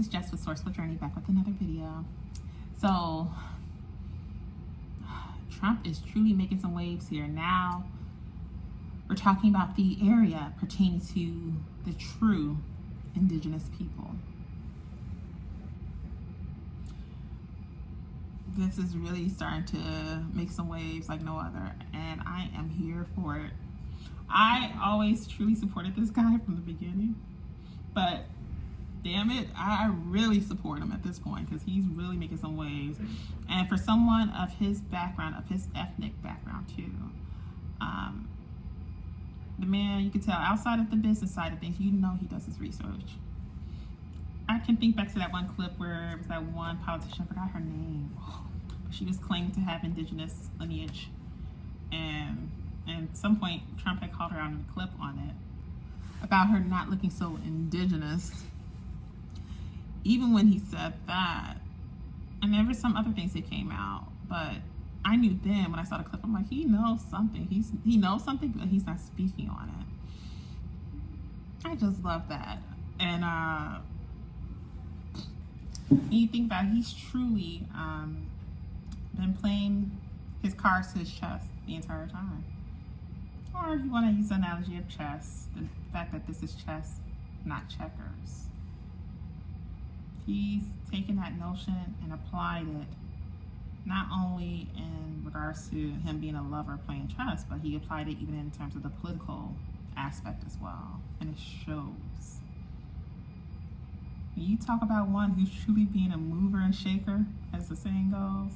is Jess with Sourceful Journey, back with another video. So, Trump is truly making some waves here. Now, we're talking about the area pertaining to the true indigenous people. This is really starting to make some waves like no other, and I am here for it. I always truly supported this guy from the beginning, but damn it, I really support him at this point because he's really making some waves. And for someone of his background, of his ethnic background too, the man, you can tell outside of the business side of things, you know he does his research. I can think back to that one clip where it was that one politician, I forgot her name, but she was claiming to have indigenous lineage, and at some point Trump had called her out in a clip on it about her not looking so indigenous. Even when he said that, and there were some other things that came out, but I knew then when I saw the clip, I'm like, he knows something. He knows something, but he's not speaking on it. I just love that. And you think about it, he's truly been playing his cards to his chest the entire time. Or if you want to use the analogy of chess, the fact that this is chess, not checkers. He's taken that notion and applied it not only in regards to him being a lover playing chess, but he applied it even in terms of the political aspect as well. And it shows. When you talk about one who's truly being a mover and shaker, as the saying goes,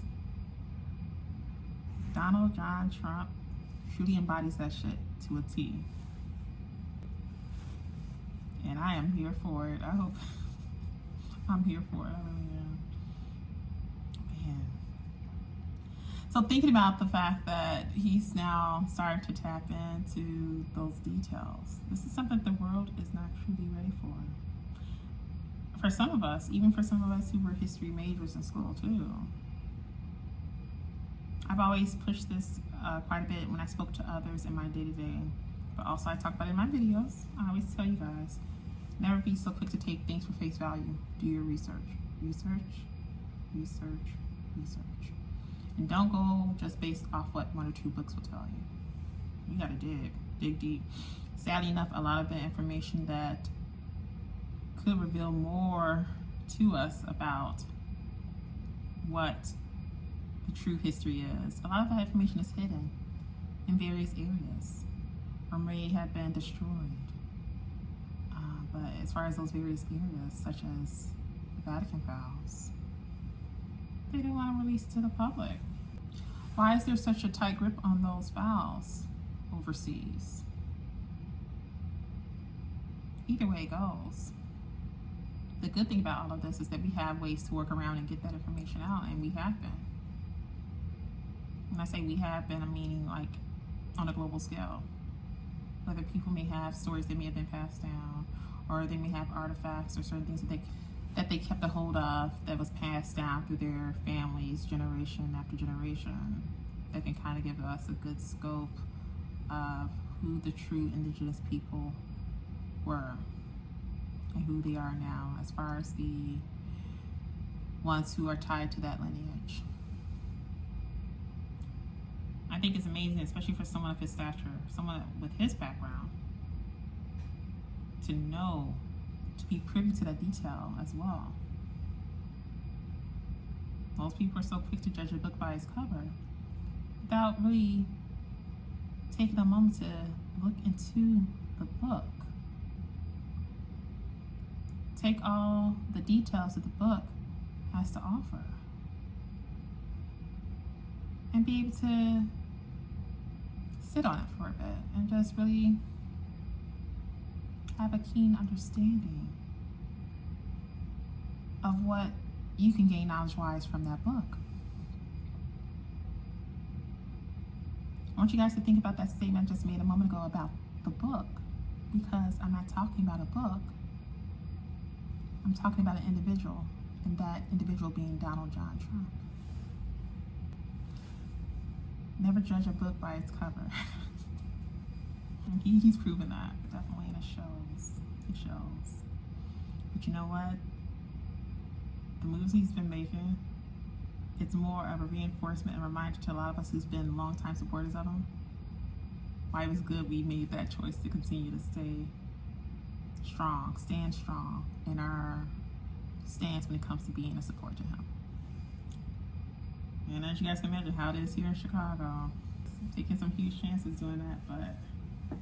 Donald John Trump truly embodies that shit to a T. And I am here for it. I hope I'm here for it. I really am. Man. So thinking about the fact that he's now starting to tap into those details, this is something the world is not truly ready for. For some of us, even for some of us who were history majors in school too. I've always pushed this quite a bit when I spoke to others in my day-to-day, but also I talk about it in my videos. I always tell you guys, never be so quick to take things for face value. Do your research. Research, research, research. And don't go just based off what one or two books will tell you. You gotta dig deep. Sadly enough, a lot of the information that could reveal more to us about what the true history is, a lot of that information is hidden in various areas or may have been destroyed. But as far as those various areas, such as the Vatican files, they don't want to release it to the public. Why is there such a tight grip on those files overseas? Either way it goes, the good thing about all of this is that we have ways to work around and get that information out, and we have been. When I say we have been, I'm meaning like on a global scale. Whether people may have stories that may have been passed down, or they may have artifacts or certain things that they kept a hold of that was passed down through their families generation after generation, that can kind of give us a good scope of who the true indigenous people were and who they are now, as far as the ones who are tied to that lineage. I think it's amazing, especially for someone of his stature, someone with his background, to know, to be privy to that detail as well. Most people are so quick to judge a book by its cover without really taking a moment to look into the book. Take all the details that the book has to offer and be able to sit on it for a bit and just really have a keen understanding of what you can gain knowledge-wise from that book. I want you guys to think about that statement I just made a moment ago about the book, because I'm not talking about a book. I'm talking about an individual, and that individual being Donald John Trump. Never judge a book by its cover. He's proven that, definitely, and it shows. It shows. But you know what? moves he's been making, it's more of a reinforcement and reminder to a lot of us who's been longtime supporters of him. Why it was good we made that choice to continue to stay strong, stand strong in our stance when it comes to being a support to him. And as you guys can imagine how it is here in Chicago, taking some huge chances doing that, but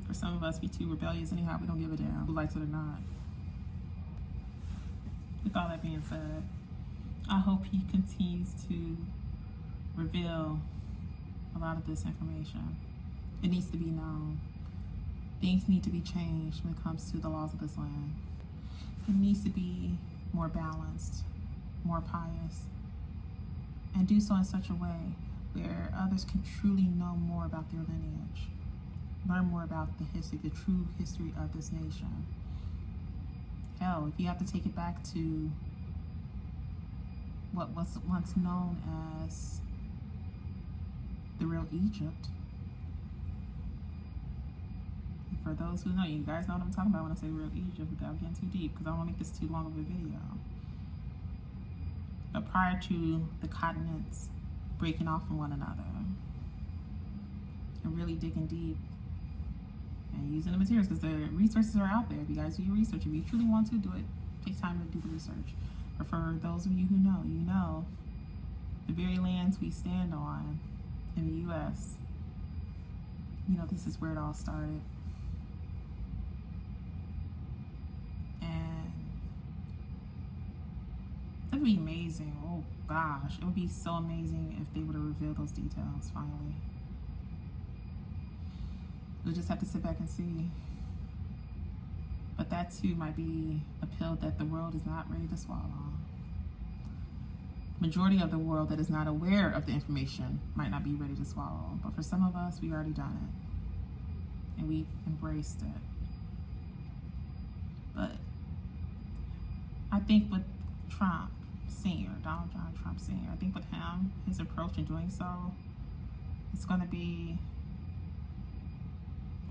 for some of us, we too rebellious anyhow, we don't give a damn who likes it or not. With all that being said, I hope he continues to reveal a lot of this information. It needs to be known. Things need to be changed when it comes to the laws of this land. It needs to be more balanced, more pious, and do so in such a way where others can truly know more about their lineage, learn more about the history, the true history of this nation. Hell, if you have to take it back to what was once known as the real Egypt. And for those who know, you guys know what I'm talking about when I say real Egypt without getting too deep, because I don't want to make this too long of a video. But prior to the continents breaking off from one another and really digging deep and using the materials, because the resources are out there. If you guys do your research, if you truly want to do it, take time to do the research. But for those of you who know, you know the very lands we stand on in the U.S., you know, this is where it all started. And it would be amazing. Oh gosh, it would be so amazing if they were to reveal those details finally. We'll just have to sit back and see. But that too might be a pill that the world is not ready to swallow. Majority of the world that is not aware of the information might not be ready to swallow. But for some of us, we've already done it. And we've embraced it. But I think with Trump Sr., Donald John Trump Sr., I think with him, his approach in doing so, it's going to be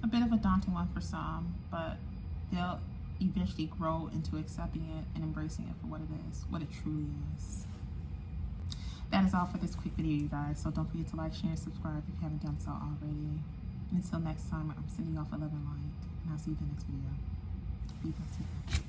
a bit of a daunting one for some, but they'll eventually grow into accepting it and embracing it for what it is, what it truly is. That is all for this quick video, you guys. So don't forget to like, share, and subscribe if you haven't done so already. And until next time, I'm sending you off a love and light, and I'll see you in the next video. Be blessed.